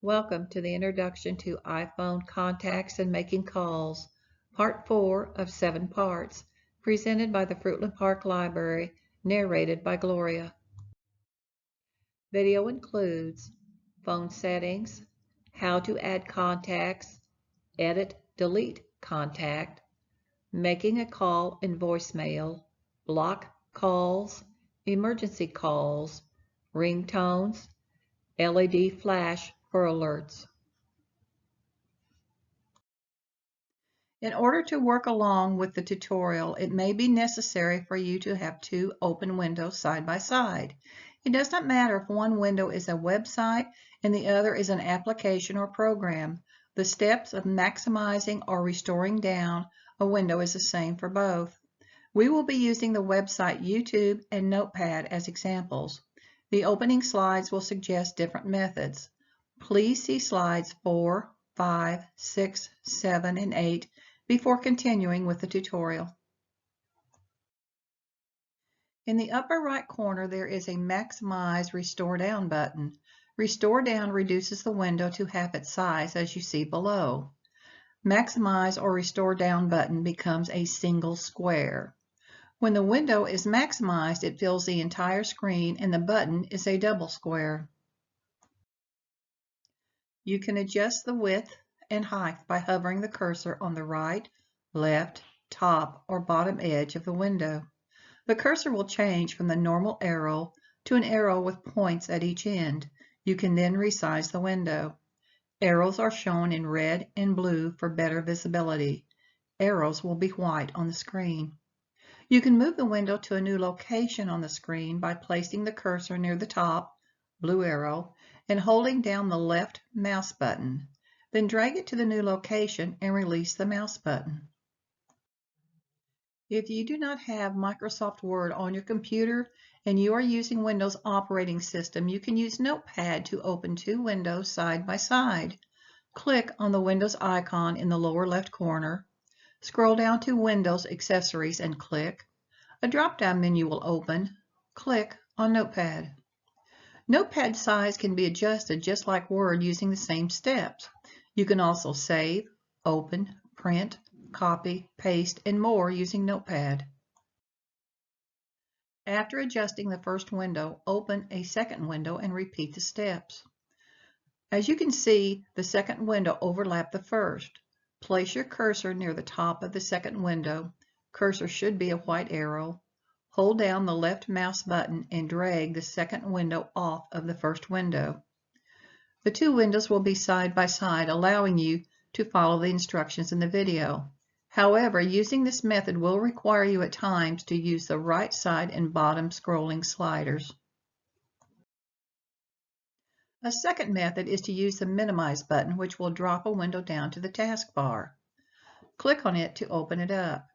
Welcome to the Introduction to iPhone Contacts and Making Calls, Part 4 of 7 parts, presented by the Fruitland Park Library, narrated by Gloria. Video includes phone settings, how to add contacts, edit, delete contact, making a call in voicemail, block calls, emergency calls, ringtones, LED flash for alerts. In order to work along with the tutorial, it may be necessary for you to have two open windows side by side. It does not matter if one window is a website and the other is an application or program. The steps of maximizing or restoring down a window is the same for both. We will be using the website YouTube and Notepad as examples. The opening slides will suggest different methods. Please see slides 4, 5, 6, 7, and 8 before continuing with the tutorial. In the upper right corner, there is a Maximize Restore Down button. Restore Down reduces the window to half its size, as you see below. Maximize or Restore Down button becomes a single square. When the window is maximized, it fills the entire screen and the button is a double square. You can adjust the width and height by hovering the cursor on the right, left, top, or bottom edge of the window. The cursor will change from the normal arrow to an arrow with points at each end. You can then resize the window. Arrows are shown in red and blue for better visibility. Arrows will be white on the screen. You can move the window to a new location on the screen by placing the cursor near the top, blue arrow, and holding down the left mouse button. Then drag it to the new location and release the mouse button. If you do not have Microsoft Word on your computer and you are using Windows operating system, you can use Notepad to open two windows side by side. Click on the Windows icon in the lower left corner. Scroll down to Windows Accessories and click. A drop-down menu will open. Click on Notepad. Notepad size can be adjusted just like Word using the same steps. You can also save, open, print, copy, paste, and more using Notepad. After adjusting the first window, open a second window and repeat the steps. As you can see, the second window overlapped the first. Place your cursor near the top of the second window. Cursor should be a white arrow. Hold down the left mouse button and drag the second window off of the first window. The two windows will be side by side, allowing you to follow the instructions in the video. However, using this method will require you at times to use the right side and bottom scrolling sliders. A second method is to use the Minimize button, which will drop a window down to the taskbar. Click on it to open it up.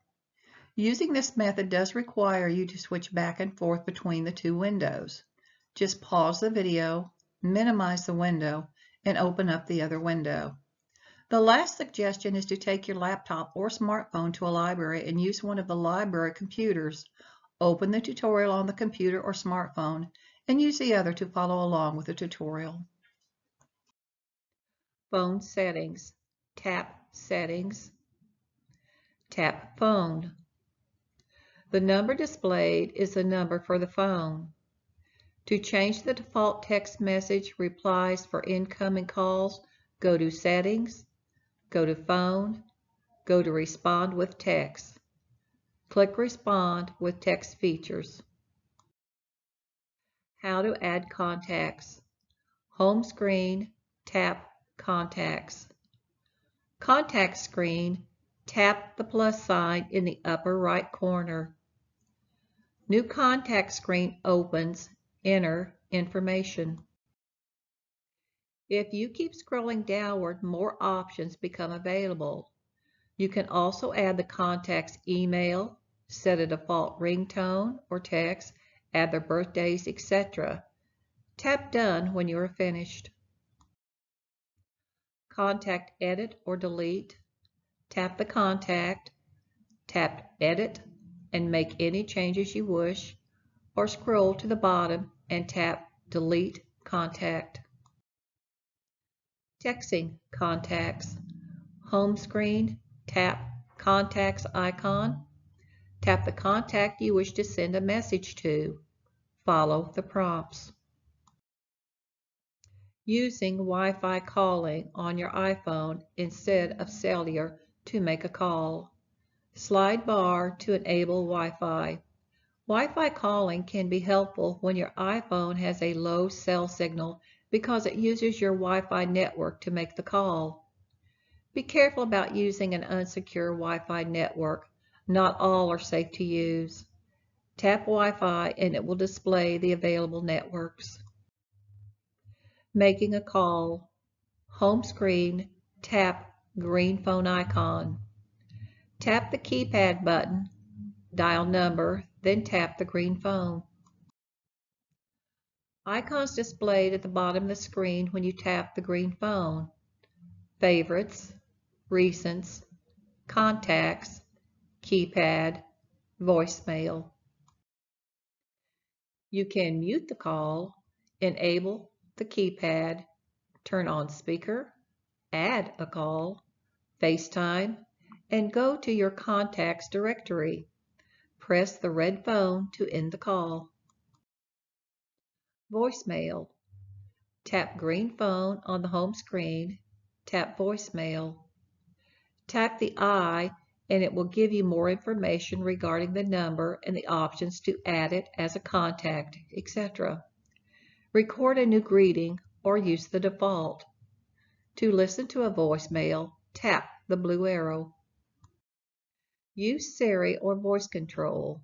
Using this method does require you to switch back and forth between the two windows. Just pause the video, minimize the window, and open up the other window. The last suggestion is to take your laptop or smartphone to a library and use one of the library computers. Open the tutorial on the computer or smartphone and use the other to follow along with the tutorial. Phone settings. Tap Settings. Tap Phone. The number displayed is the number for the phone. To change the default text message replies for incoming calls, go to Settings, go to Phone, go to Respond with Text. Click Respond with Text Features. How to add contacts. Home screen, tap Contacts. Contact screen, tap the plus sign in the upper right corner. New contact screen opens. Enter information. If you keep scrolling downward, more options become available. You can also add the contact's email, set a default ringtone or text, add their birthdays, etc. Tap Done when you are finished. Contact Edit or Delete. Tap the contact, tap Edit and make any changes you wish, or scroll to the bottom and tap Delete Contact. Texting contacts. Home screen, tap Contacts icon. Tap the contact you wish to send a message to. Follow the prompts. Using Wi-Fi calling on your iPhone instead of cellular to make a call. Slide bar to enable Wi-Fi. Wi-Fi calling can be helpful when your iPhone has a low cell signal because it uses your Wi-Fi network to make the call. Be careful about using an unsecure Wi-Fi network. Not all are safe to use. Tap Wi-Fi and it will display the available networks. Making a call. Home screen, tap green phone icon. Tap the keypad button, dial number, then tap the green phone. Icons displayed at the bottom of the screen when you tap the green phone. Favorites, recents, contacts, keypad, voicemail. You can mute the call, enable the keypad, turn on speaker, add a call, FaceTime, and go to your contacts directory. Press the red phone to end the call. Voicemail. Tap green phone on the home screen, tap voicemail. Tap the I and it will give you more information regarding the number and the options to add it as a contact, etc. Record a new greeting or use the default. To listen to a voicemail, tap the blue arrow. Use Siri or voice control.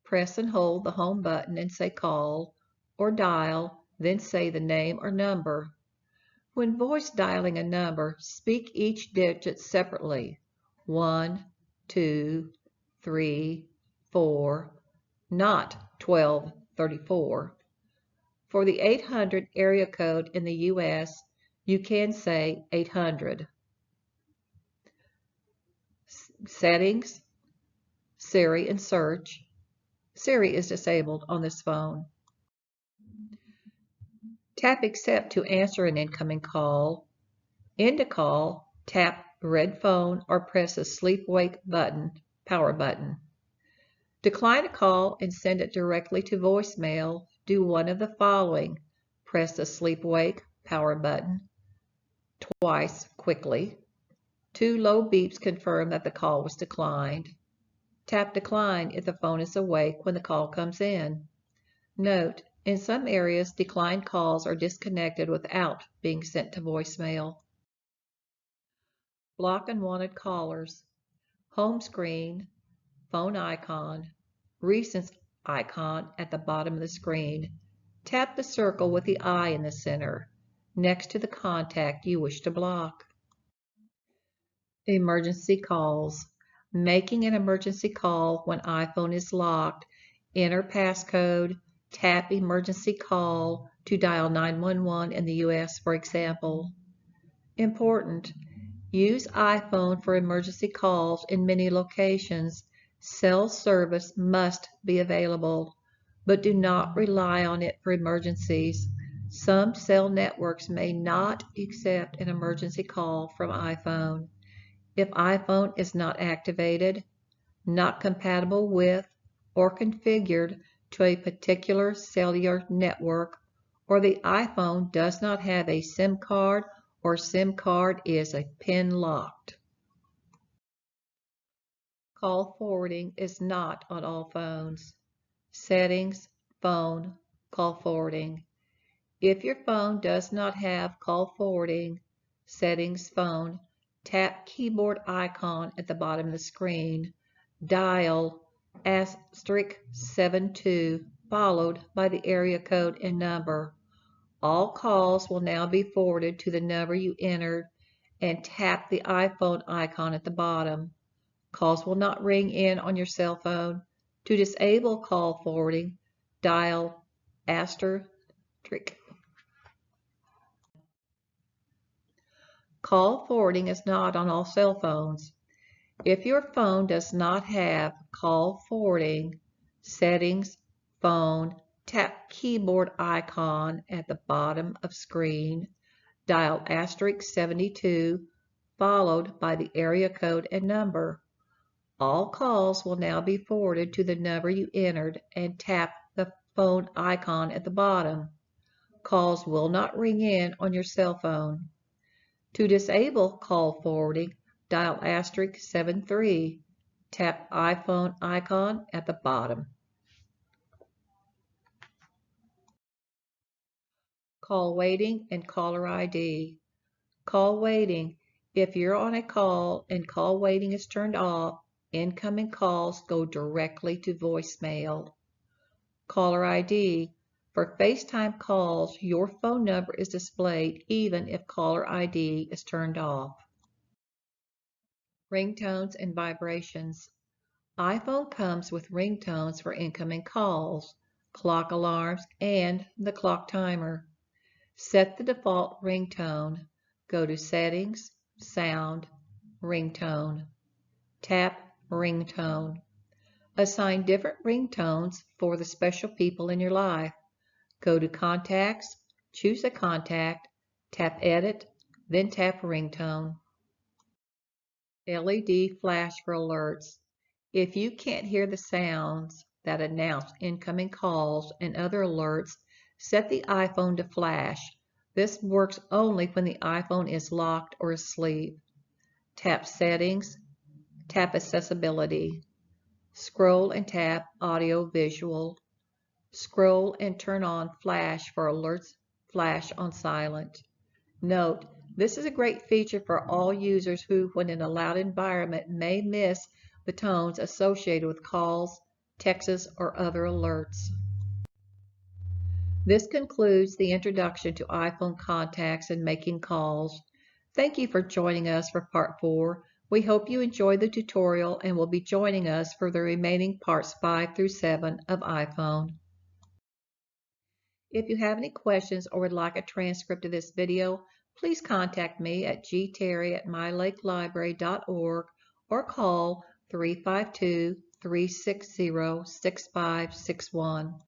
Press and hold the home button and say call or dial, then say the name or number. When voice dialing a number, speak each digit separately. 1, 2, 3, 4, not 1234. For the 800 area code in the U.S., you can say 800. Settings, Siri and search. Siri is disabled on this phone. Tap accept to answer an incoming call. End a call, tap red phone or press the sleep-wake button, power button. Decline a call and send it directly to voicemail. Do one of the following. Press the sleep-wake power button twice quickly. 2 low beeps confirm that the call was declined. Tap decline if the phone is awake when the call comes in. Note, in some areas, declined calls are disconnected without being sent to voicemail. Block unwanted callers. Home screen, phone icon, recents icon at the bottom of the screen. Tap the circle with the eye in the center, next to the contact you wish to block. Emergency calls. Making an emergency call when iPhone is locked. Enter passcode, tap emergency call to dial 911 in the US, for example. Important. Use iPhone for emergency calls in many locations. Cell service must be available, but do not rely on it for emergencies. Some cell networks may not accept an emergency call from iPhone. If iPhone is not activated, not compatible with, or configured to a particular cellular network, or the iPhone does not have a SIM card or SIM card is a PIN locked. Call forwarding is not on all phones. Settings, phone, call forwarding. If your phone does not have call forwarding, settings, phone, tap keyboard icon at the bottom of the screen. Dial *72 followed by the area code and number. All calls will now be forwarded to the number you entered and tap the iPhone icon at the bottom. Calls will not ring in on your cell phone. To disable call forwarding, dial *. Call forwarding is not on all cell phones. If your phone does not have call forwarding, settings, phone, tap keyboard icon at the bottom of screen, dial *72 followed by the area code and number. All calls will now be forwarded to the number you entered and tap the phone icon at the bottom. Calls will not ring in on your cell phone. To disable call forwarding, dial *73. Tap iPhone icon at the bottom. Call waiting and caller ID. Call waiting. If you're on a call and call waiting is turned off, incoming calls go directly to voicemail. Caller ID. For FaceTime calls, your phone number is displayed even if caller ID is turned off. Ringtones and vibrations. iPhone comes with ringtones for incoming calls, clock alarms, and the clock timer. Set the default ringtone. Go to Settings, Sound, Ringtone. Tap Ringtone. Assign different ringtones for the special people in your life. Go to Contacts, choose a contact, tap Edit, then tap Ringtone. LED flash for alerts. If you can't hear the sounds that announce incoming calls and other alerts, set the iPhone to flash. This works only when the iPhone is locked or asleep. Tap Settings, tap Accessibility. Scroll and tap Audio Visual. Scroll and turn on Flash for alerts flash on silent. Note, this is a great feature for all users who, when in a loud environment, may miss the tones associated with calls, texts, or other alerts. This concludes the introduction to iPhone contacts and making calls. Thank you for joining us for Part 4. We hope you enjoyed the tutorial and will be joining us for the remaining Parts 5 through 7 of iPhone. If you have any questions or would like a transcript of this video, please contact me at gterry@mylakelibrary.org or call 352-360-6561.